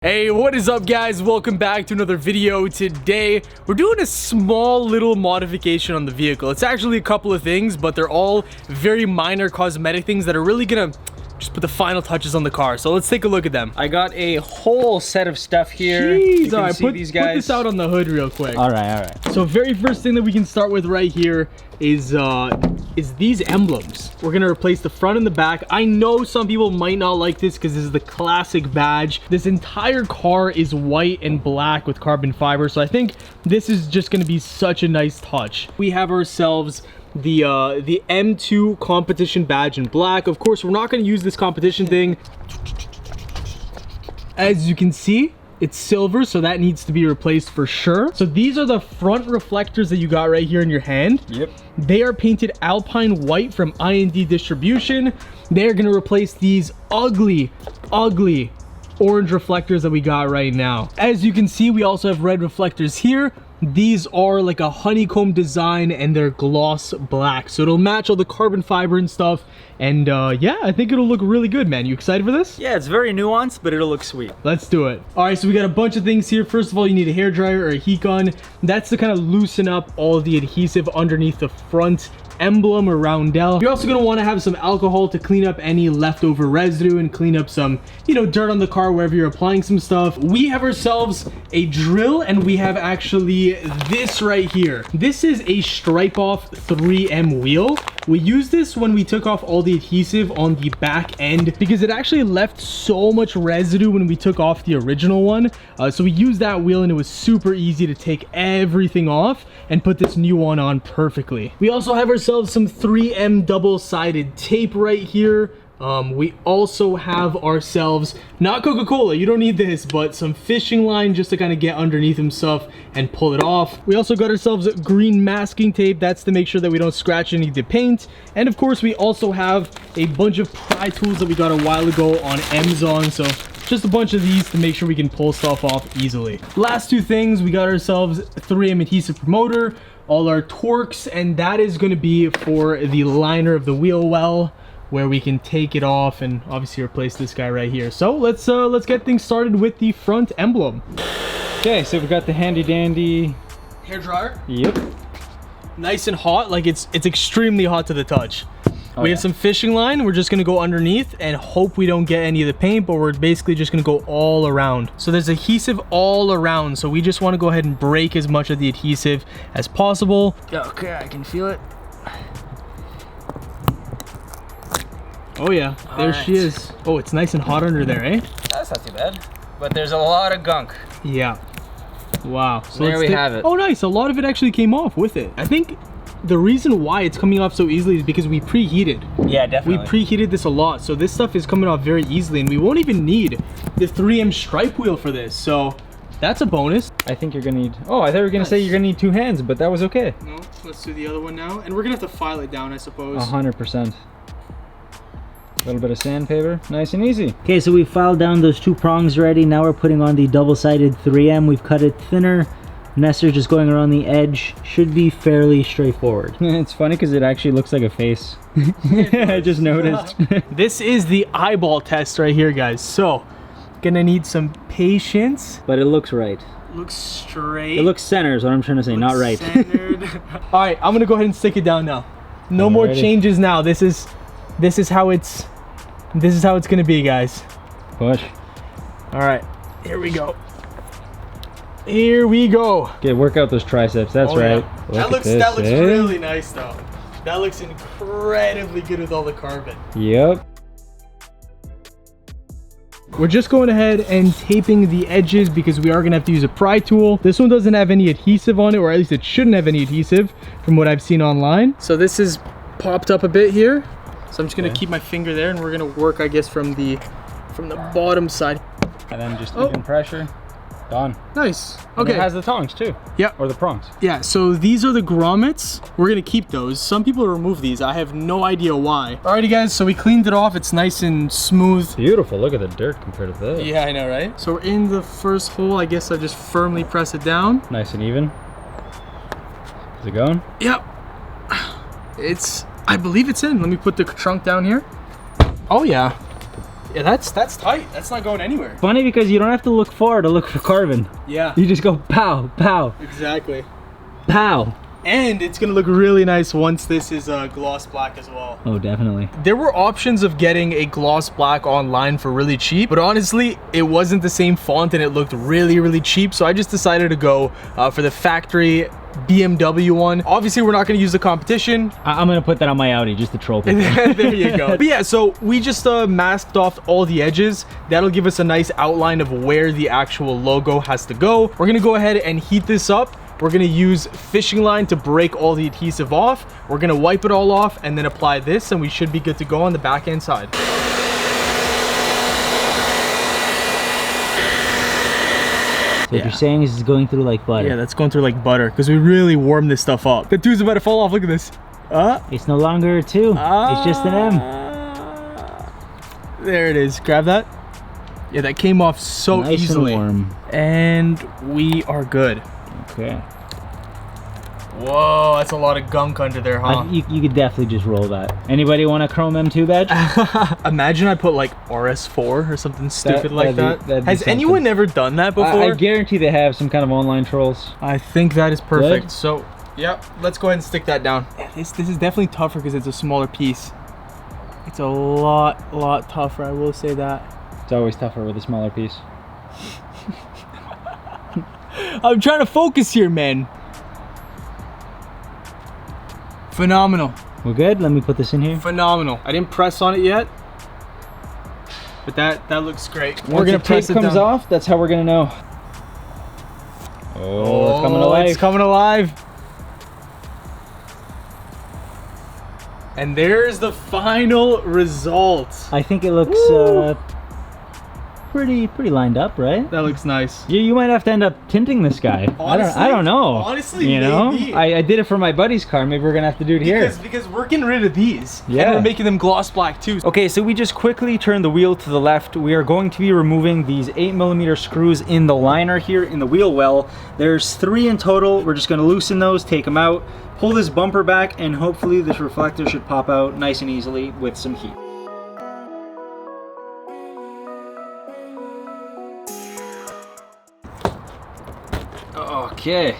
Hey, what is up guys? Welcome back to another video. Today we're doing a small little modification on the vehicle. It's actually a couple of things, but they're all very minor cosmetic things that are really gonna just put the final touches on the car. So let's take a look at them. I got a whole set of stuff here. Jeez, all right, put this out on the hood real quick. All right. So very first thing that we can start with right here is these emblems. We're gonna replace the front and the back. I know some people might not like this because this is the classic badge. This entire car is white and black with carbon fiber, so I think this is just gonna be such a nice touch. We have ourselves the M2 competition badge in black. Of course, we're not going to use this competition thing. As you can see, it's silver, so that needs to be replaced for sure. So these are the front reflectors that you got right here in your hand. Yep. They are painted Alpine white from I&D Distribution. They're going to replace these ugly orange reflectors that we got right now. As you can see, we also have red reflectors here. These are like a honeycomb design and they're gloss black, so it'll match all the carbon fiber and stuff. And yeah, I think it'll look really good, man. You excited for this? Yeah, it's very nuanced, but it'll look sweet. Let's do it. All right, so we got a bunch of things here. First of all, you need a hairdryer or a heat gun. That's to kind of loosen up all of the adhesive underneath the front emblem or roundel. You're also going to want to have some alcohol to clean up any leftover residue and clean up some, you know, dirt on the car wherever you're applying some stuff. We have ourselves a drill, and we have actually this right here. This is a stripe off 3M wheel. We used this when we took off all the adhesive on the back end because it actually left so much residue when we took off the original one. So we used that wheel and it was super easy to take everything off and put this new one on perfectly. We also have ourselves some 3M double-sided tape right here. We also have ourselves, not Coca-Cola, you don't need this, but some fishing line just to kind of get underneath and stuff and pull it off. We also got ourselves green masking tape. That's to make sure that we don't scratch any of the paint. And of course, we also have a bunch of pry tools that we got a while ago on Amazon. So just a bunch of these to make sure we can pull stuff off easily. Last two things, we got ourselves 3M adhesive promoter, all our Torx, and that is going to be for the liner of the wheel well, where we can take it off and obviously replace this guy right here. So let's get things started with the front emblem. Okay, so we got the handy dandy hair dryer. Yep. Nice and hot, like it's extremely hot to the touch. We have some fishing line. We're just gonna go underneath and hope we don't get any of the paint, but we're basically just gonna go all around. So there's adhesive all around, so we just want to go ahead and break as much of the adhesive as possible. Okay, I can feel it. Oh yeah, there she is. Oh, it's nice and hot under there, eh? That's not too bad, but there's a lot of gunk. Yeah. Wow. So there we have it. Oh nice, a lot of it actually came off with it. I think the reason why it's coming off so easily is because we preheated. Yeah, definitely. We preheated this a lot, so this stuff is coming off very easily, and we won't even need the 3M stripe wheel for this, so that's a bonus. I think you're gonna need, oh, I thought you were gonna say you're gonna need two hands, but that was okay. No, let's do the other one now, and we're gonna have to file it down, I suppose. 100%. A little bit of sandpaper, nice and easy. Okay, so we filed down those two prongs already. Now we're putting on the double-sided 3M. We've cut it thinner. Nestor just going around the edge. Should be fairly straightforward. It's funny because it actually looks like a face. I just noticed. This is the eyeball test right here, guys. So, gonna need some patience. But it looks right. Looks straight. It looks center is what I'm trying to say, not right. All right, I'm gonna go ahead and stick it down now. No more changes now. This is how it's gonna be, guys. Push. All right, here we go. Here we go. Okay, work out those triceps. That's right. Yeah. That looks really nice though. That looks incredibly good with all the carbon. Yep. We're just going ahead and taping the edges because we are gonna have to use a pry tool. This one doesn't have any adhesive on it, or at least it shouldn't have any adhesive from what I've seen online. So this is popped up a bit here. So I'm just gonna keep my finger there, and we're gonna work, I guess, from the bottom side. And then just even pressure. Done. Nice. And okay. it has the tongs too. Yeah. Or the prongs. Yeah, so these are the grommets. We're gonna keep those. Some people remove these. I have no idea why. Alrighty guys, so we cleaned it off. It's nice and smooth. Beautiful. Look at the dirt compared to this. Yeah, I know, right? So we're in the first hole. I guess I just firmly press it down. Nice and even. Is it going? Yep. I believe it's in. Let me put the trunk down here. Oh yeah. Yeah, that's tight. That's not going anywhere. Funny because you don't have to look far to look for carbon. Yeah. You just go pow, pow, Exactly. pow. And it's gonna look really nice once this is gloss black as well. Oh, definitely. There were options of getting a gloss black online for really cheap, but honestly, it wasn't the same font and it looked really, really cheap. So I just decided to go for the factory BMW one. Obviously, we're not gonna use the competition. I'm gonna put that on my Audi just to troll people. There you go. But yeah, so we just masked off all the edges. That'll give us a nice outline of where the actual logo has to go. We're gonna go ahead and heat this up. We're gonna use fishing line to break all the adhesive off. We're gonna wipe it all off and then apply this, and we should be good to go on the back end side. So what you're saying is it's going through like butter. Yeah, that's going through like butter because we really warmed this stuff up. The two's about to fall off. Look at this. It's no longer a 2. It's just an M. There it is. Grab that. Yeah, that came off so Nice easily. and warm. And we are good. Okay. Whoa, that's a lot of gunk under there, huh? You could definitely just roll that. Anybody want a Chrome M2 badge? Imagine I put like RS4 or something stupid like that. that'd be Has something. anyone ever done that before? I guarantee they have some kind of online trolls. I think that is perfect. Good. So, yep, let's go ahead and stick that down. Yeah, this is definitely tougher because it's a smaller piece. It's a lot tougher, I will say that. It's always tougher with a smaller piece. I'm trying to focus here, man. Phenomenal. We're good? Let me put this in here. Phenomenal. I didn't press on it yet, but that looks great. Once the tape comes off, that's how we're gonna know. Oh, it's coming alive. It's coming alive. And there's the final result. I think it looks pretty lined up, right? That looks nice. You might have to end up tinting this guy. Honestly, I don't know. Honestly, you know, maybe. I did it for my buddy's car. Maybe we're gonna have to do it here. Because we're getting rid of these. Yeah. And we're making them gloss black too. Okay, so we just quickly turned the wheel to the left. We are going to be removing these 8mm screws in the liner here in the wheel well. There's 3 in total. We're just gonna loosen those, take them out, pull this bumper back, and hopefully this reflector should pop out nice and easily with some heat. Okay.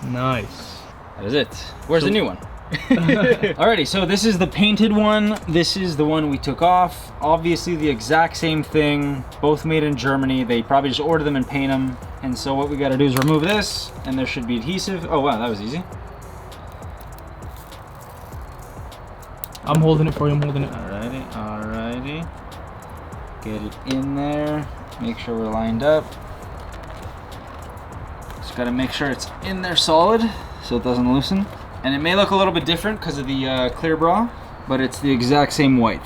Nice. That is it. Where's the new one? Alrighty, so this is the painted one. This is the one we took off. Obviously the exact same thing, both made in Germany. They probably just order them and paint them. And so what we gotta do is remove this, and there should be adhesive. Oh wow, that was easy. I'm holding it for you, I'm holding it. Alrighty, alrighty. Get it in there. Make sure we're lined up. Just gotta make sure it's in there solid so it doesn't loosen. And it may look a little bit different because of the clear bra, but it's the exact same white.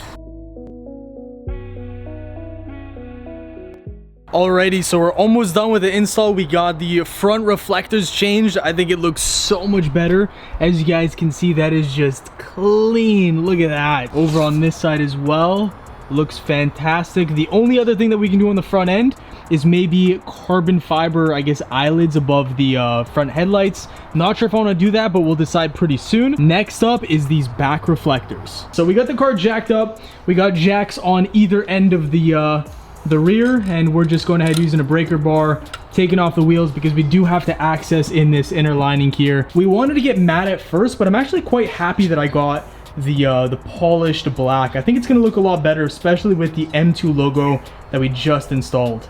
Alrighty, so we're almost done with the install. We got the front reflectors changed. I think it looks so much better. As you guys can see, that is just clean. Look at that. Over on this side as well. Looks fantastic. The only other thing that we can do on the front end is maybe carbon fiber, I guess, eyelids above the front headlights. Not sure if I want to do that, but we'll decide pretty soon. Next up is these back reflectors. So we got the car jacked up. We got jacks on either end of the rear, and we're just going ahead using a breaker bar, taking off the wheels because we do have to access in this inner lining here. We wanted to get matte at first, but I'm actually quite happy that I got the polished black. I think it's gonna look a lot better, especially with the M2 logo that we just installed.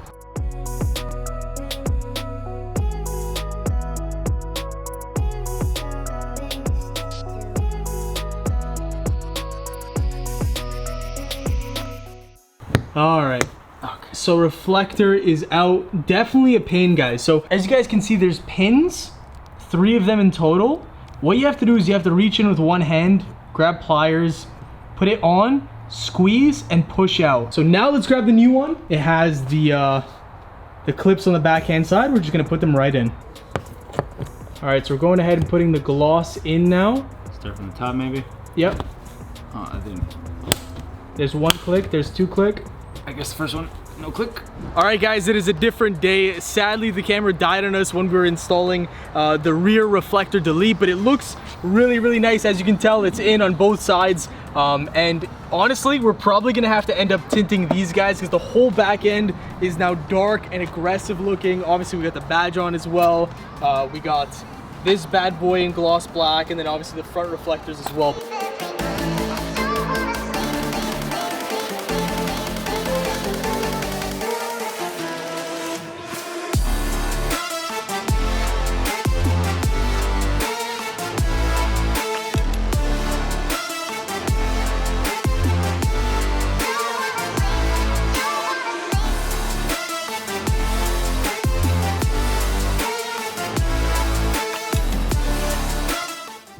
All right. Okay. So reflector is out. Definitely a pain, guys. So as you guys can see, there's pins, 3 of them in total. What you have to do is you have to reach in with one hand, grab pliers, put it on, squeeze, and push out. So now let's grab the new one. It has the clips on the backhand side. We're just gonna put them right in. All right, so we're going ahead and putting the gloss in now. Start from the top, maybe? Yep. Oh, I didn't. There's 1 click, there's 2 click. I guess the first one. No click. All right, guys, it is a different day. Sadly, the camera died on us when we were installing the rear reflector delete, but it looks really, really nice. As you can tell, it's in on both sides. And honestly, we're probably gonna have to end up tinting these guys because the whole back end is now dark and aggressive looking. Obviously, we got the badge on as well. We got this bad boy in gloss black, and then obviously the front reflectors as well.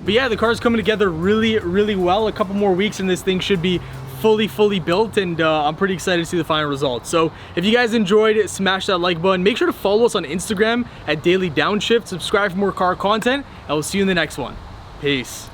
But yeah, the car's coming together really, really well. A couple more weeks and this thing should be fully built, and I'm pretty excited to see the final results. So if you guys enjoyed, smash that like button. Make sure to follow us on Instagram at Daily Downshift. Subscribe for more car content, and we'll see you in the next one. Peace.